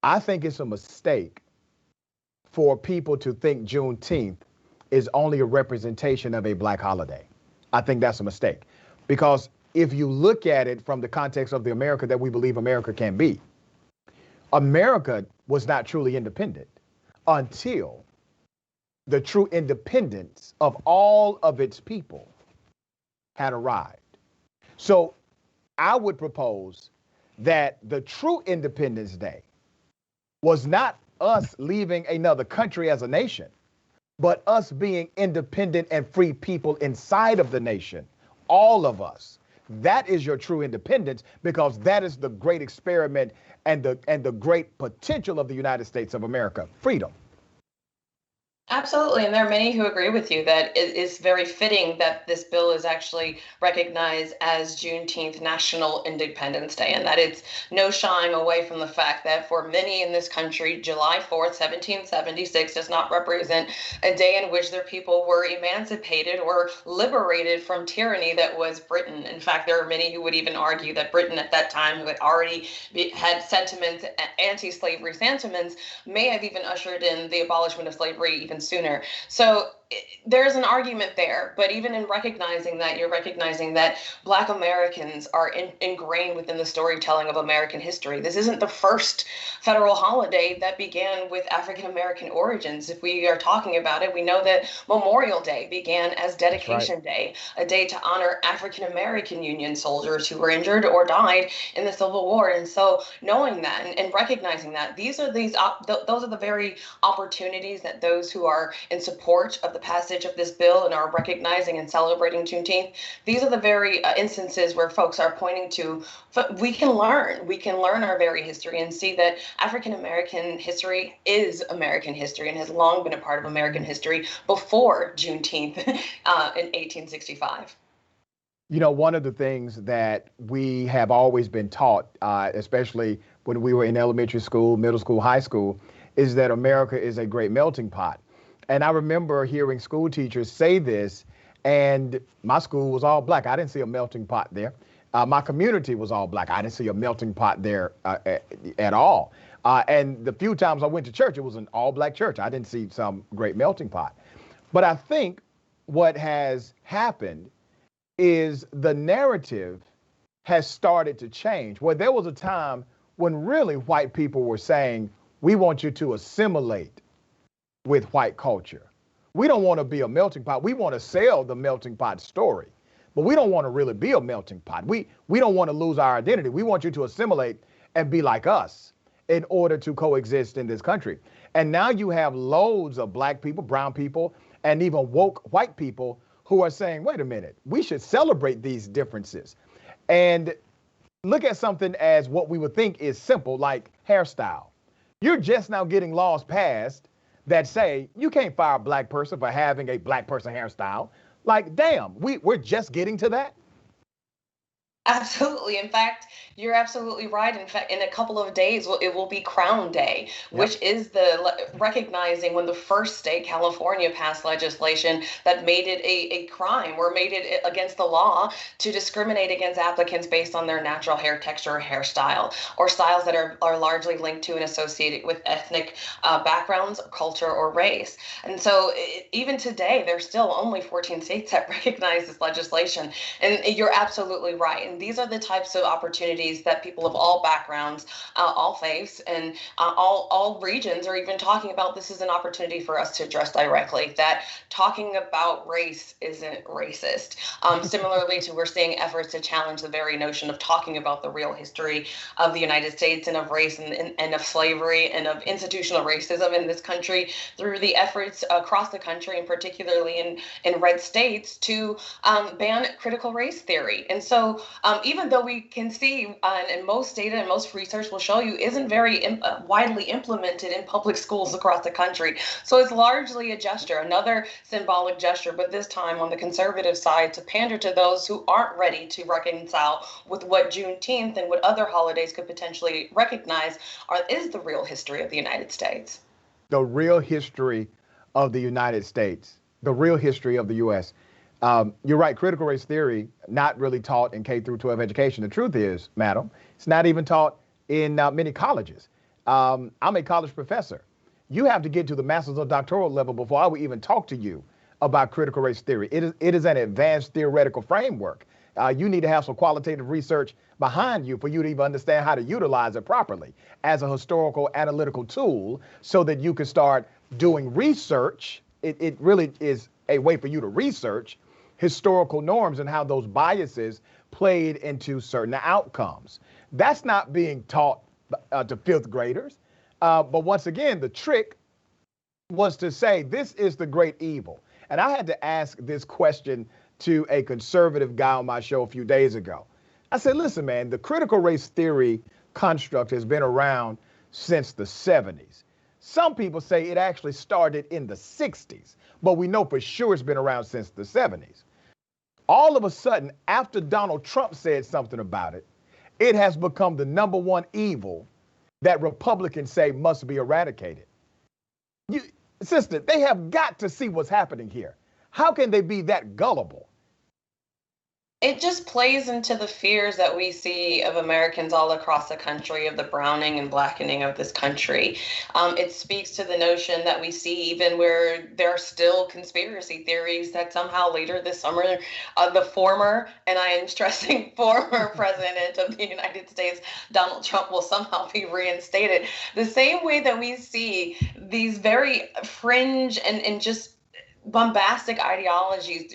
I think it's a mistake for people to think Juneteenth is only a representation of a black holiday. I think that's a mistake. Because if you look at it from the context of the America that we believe America can be, America was not truly independent until the true independence of all of its people had arrived. So I would propose that the true Independence Day was not us leaving another country as a nation, but us being independent and free people inside of the nation, all of us. That is your true independence, because that is the great experiment and the great potential of the United States of America, freedom. Absolutely, and there are many who agree with you that it is very fitting that this bill is actually recognized as Juneteenth National Independence Day, and that it's no shying away from the fact that for many in this country, July 4th, 1776 does not represent a day in which their people were emancipated or liberated from tyranny that was Britain. In fact, there are many who would even argue that Britain at that time, who had already had sentiments, anti-slavery sentiments, may have even ushered in the abolishment of slavery even sooner. So there's an argument there, but even in recognizing that, you're recognizing that Black Americans are ingrained within the storytelling of American history. This isn't the first federal holiday that began with African American origins. If we are talking about it, we know that Memorial Day began as Dedication Day, a day to honor African American Union soldiers who were injured or died in the Civil War. And so knowing that and recognizing that, those are the very opportunities that those who are in support of the passage of this bill and are recognizing and celebrating Juneteenth, these are the very instances where folks are pointing to, we can learn our very history and see that African American history is American history and has long been a part of American history before Juneteenth in 1865. You know, one of the things that we have always been taught, especially when we were in elementary school, middle school, high school, is that America is a great melting pot. And I remember hearing school teachers say this, and my school was all black. I didn't see a melting pot there. My community was all black. I didn't see a melting pot there at all. And the few times I went to church, it was an all black church. I didn't see some great melting pot. But I think what has happened is the narrative has started to change. Where there was a time when really white people were saying, we want you to assimilate with white culture. We don't want to be a melting pot. We want to sell the melting pot story, but we don't want to really be a melting pot. We don't want to lose our identity. We want you to assimilate and be like us in order to coexist in this country. And now you have loads of black people, brown people, and even woke white people who are saying, wait a minute, we should celebrate these differences and look at something as what we would think is simple, like hairstyle. You're just now getting laws passed that say you can't fire a black person for having a black person hairstyle. Like, damn, we're just getting to that. Absolutely. In fact, you're absolutely right. In fact, in a couple of days, it will be Crown Day, which is the recognizing when the first state, California, passed legislation that made it a crime or made it against the law to discriminate against applicants based on their natural hair texture or hairstyle, or styles that are largely linked to and associated with ethnic backgrounds, culture, or race. And so even today, there's still only 14 states that recognize this legislation. And you're absolutely right. And these are the types of opportunities that people of all backgrounds, all faiths, and all regions are even talking about. This is an opportunity for us to address directly that talking about race isn't racist. Similarly to, we're seeing efforts to challenge the very notion of talking about the real history of the United States and of race and of slavery and of institutional racism in this country through the efforts across the country, and particularly in red states, to ban critical race theory. And so even though we can see, and most data and most research will show you, isn't very widely implemented in public schools across the country. So it's largely a gesture, another symbolic gesture, but this time on the conservative side, to pander to those who aren't ready to reconcile with what Juneteenth and what other holidays could potentially recognize is the real history of the United States. The real history of the United States, the real history of the U.S. You're right, critical race theory, not really taught in K through 12 education. The truth is, madam, it's not even taught in many colleges. I'm a college professor. You have to get to the master's or doctoral level before I would even talk to you about critical race theory. It is an advanced theoretical framework. You need to have some qualitative research behind you for you to even understand how to utilize it properly as a historical analytical tool so that you can start doing research. It really is a way for you to research historical norms and how those biases played into certain outcomes. That's not being taught to fifth graders. But once again, the trick was to say this is the great evil. And I had to ask this question to a conservative guy on my show a few days ago. I said, listen, man, the critical race theory construct has been around since the 70s. Some people say it actually started in the 60s, but we know for sure it's been around since the 70s. All of a sudden, after Donald Trump said something about it, it has become the number one evil that Republicans say must be eradicated. Sister, they have got to see what's happening here. How can they be that gullible? It just plays into the fears that we see of Americans all across the country, of the browning and blackening of this country. It speaks to the notion that we see even where there are still conspiracy theories that somehow later this summer, the former, and I am stressing former president of the United States, Donald Trump, will somehow be reinstated. The same way that we see these very fringe and just bombastic ideologies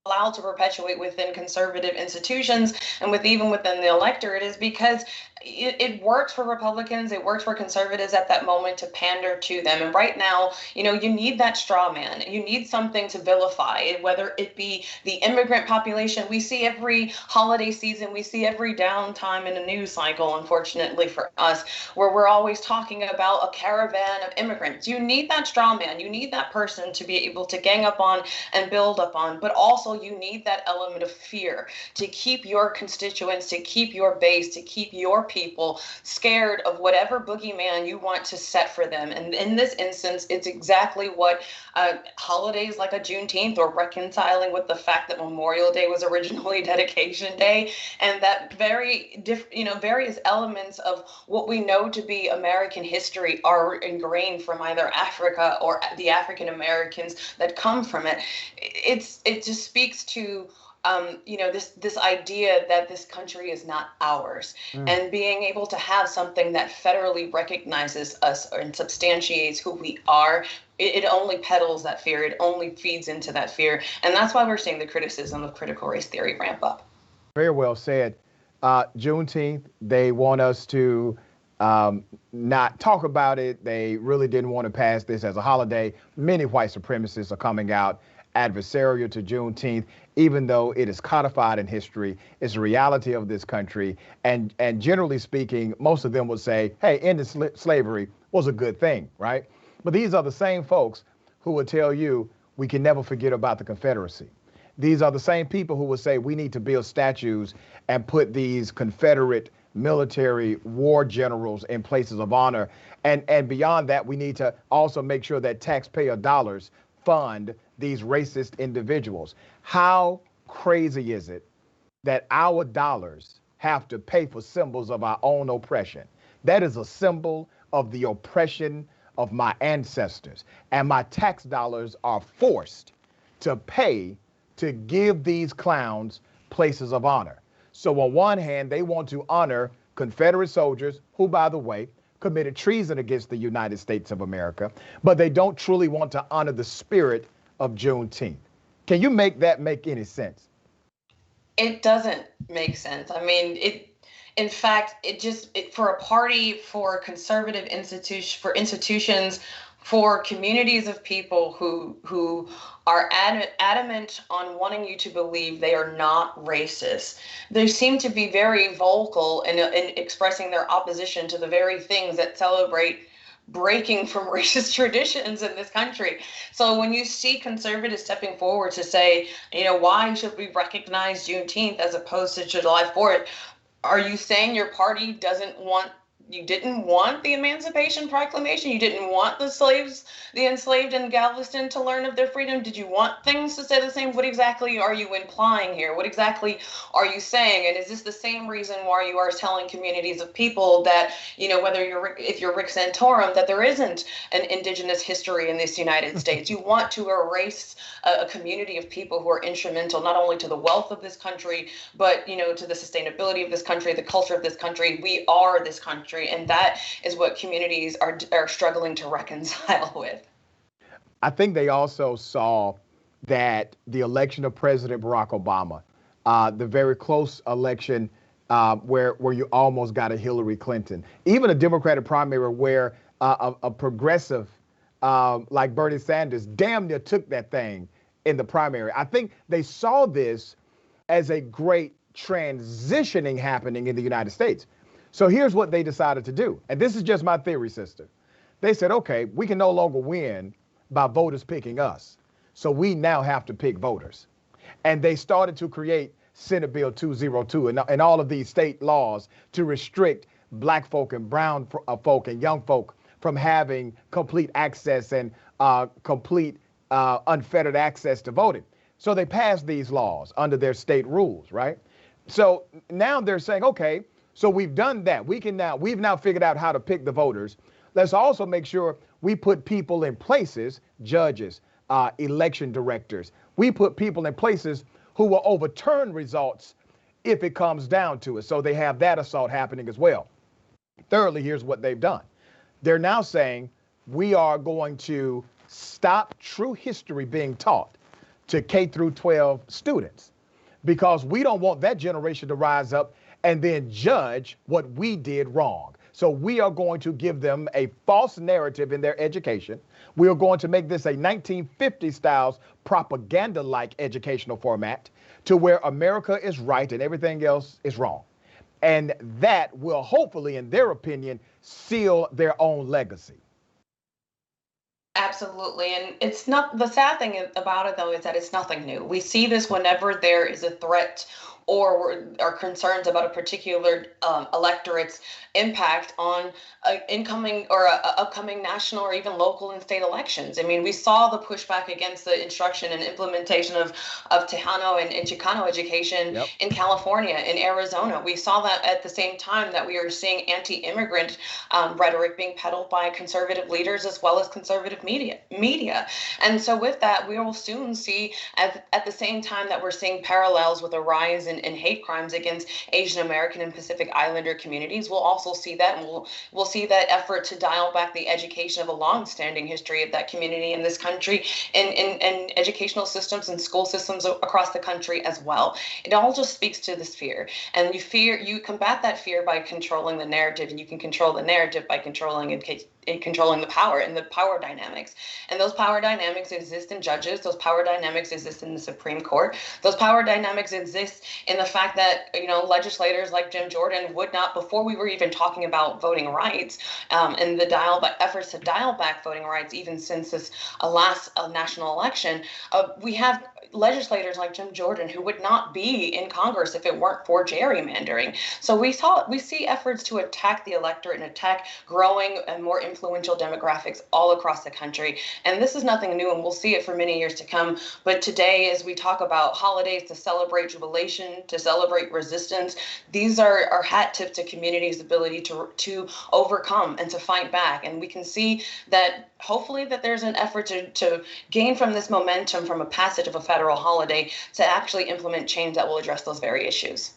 allowed to perpetuate within conservative institutions and even within the electorate is because it works for Republicans, it works for conservatives at that moment to pander to them. And right now, you need that straw man. You need something to vilify, whether it be the immigrant population. We see every holiday season, we see every downtime in a news cycle, unfortunately for us, where we're always talking about a caravan of immigrants. You need that straw man. You need that person to be able to gang up on and build up on, but also you need that element of fear to keep your constituents, to keep your base, to keep your people scared of whatever boogeyman you want to set for them. And in this instance, it's exactly what holidays like a Juneteenth, or reconciling with the fact that Memorial Day was originally Dedication Day, and that various elements of what we know to be American history are ingrained from either Africa or the African Americans that come from it. It just speaks to this idea that this country is not ours, and being able to have something that federally recognizes us and substantiates who we are. It only peddles that fear. It only feeds into that fear. And that's why we're seeing the criticism of critical race theory ramp up. Very well said. Juneteenth, they want us to not talk about it. They really didn't want to pass this as a holiday. Many white supremacists are coming out adversarial to Juneteenth, even though it is codified in history. It's a reality of this country. And generally speaking, most of them would say, hey, ending slavery was a good thing, right? But these are the same folks who would tell you we can never forget about the Confederacy. These are the same people who would say we need to build statues and put these Confederate military war generals in places of honor. And beyond that, we need to also make sure that taxpayer dollars fund these racist individuals. How crazy is it that our dollars have to pay for symbols of our own oppression? That is a symbol of the oppression of my ancestors. And my tax dollars are forced to pay to give these clowns places of honor. So on one hand, they want to honor Confederate soldiers who, by the way, committed treason against the United States of America, but they don't truly want to honor the spirit of Juneteenth. Can you make that make any sense? It doesn't make sense. I mean, in fact, for a party, for conservative institutions, for communities of people who are adamant on wanting you to believe they are not racist, they seem to be very vocal in expressing their opposition to the very things that celebrate breaking from racist traditions in this country. So when you see conservatives stepping forward to say, why should we recognize Juneteenth as opposed to July 4th? Are you saying your party doesn't want you didn't want the Emancipation Proclamation? You didn't want the enslaved in Galveston to learn of their freedom? Did you want things to stay the same? What exactly are you implying here? What exactly are you saying? And is this the same reason why you are telling communities of people that, whether if you're Rick Santorum, that there isn't an indigenous history in this United States? You want to erase a community of people who are instrumental not only to the wealth of this country, but to the sustainability of this country, the culture of this country. We are this country, and that is what communities are struggling to reconcile with. I think they also saw that the election of President Barack Obama, the very close election where you almost got a Hillary Clinton, even a Democratic primary where a progressive like Bernie Sanders damn near took that thing in the primary. I think they saw this as a great transitioning happening in the United States. So here's what they decided to do. And this is just my theory, sister. They said, okay, we can no longer win by voters picking us. So we now have to pick voters. And they started to create Senate Bill 202 and all of these state laws to restrict black folk and brown folk and young folk from having complete access and complete unfettered access to voting. So they passed these laws under their state rules, right? So now they're saying, okay, so we've done that. We've now figured out how to pick the voters. Let's also make sure we put people in places, judges, election directors. We put people in places who will overturn results if it comes down to it. So they have that assault happening as well. Thirdly, here's what they've done. They're now saying we are going to stop true history being taught to K through 12 students because we don't want that generation to rise up and then judge what we did wrong. So we are going to give them a false narrative in their education. We are going to make this a 1950s styles propaganda-like educational format to where America is right and everything else is wrong. And that will hopefully, in their opinion, seal their own legacy. Absolutely. And it's not, the sad thing about it, though, is that it's nothing new. We see this whenever there is a threat or are concerns about a particular electorate's impact on incoming or upcoming national or even local and state elections. I mean, we saw the pushback against the instruction and implementation of Tejano and Chicano education in California, in Arizona. We saw that at the same time that we are seeing anti-immigrant rhetoric being peddled by conservative leaders as well as conservative media. And so with that, we will soon see at the same time that we're seeing parallels with a rise in hate crimes against Asian American and Pacific Islander communities. We'll also see that, and we'll see that effort to dial back the education of a long-standing history of that community in this country in educational systems and school systems across the country as well. It all just speaks to this fear, and you combat that fear by controlling the narrative, and you can control the narrative by controlling the power and the power dynamics. And those power dynamics exist in judges. Those power dynamics exist in the Supreme Court. Those power dynamics exist in the fact that, legislators like Jim Jordan would not, before we were even talking about voting rights and the efforts to dial back voting rights, even since this last national election, we have legislators like Jim Jordan who would not be in Congress if it weren't for gerrymandering. So we see efforts to attack the electorate and attack growing and more influential demographics all across the country. And this is nothing new, and we'll see it for many years to come. But today, as we talk about holidays to celebrate jubilation, to celebrate resistance, these are hat tips to communities' ability to overcome and to fight back. And we can see that hopefully that there's an effort to gain from this momentum from a passage of a federal holiday to actually implement change that will address those very issues.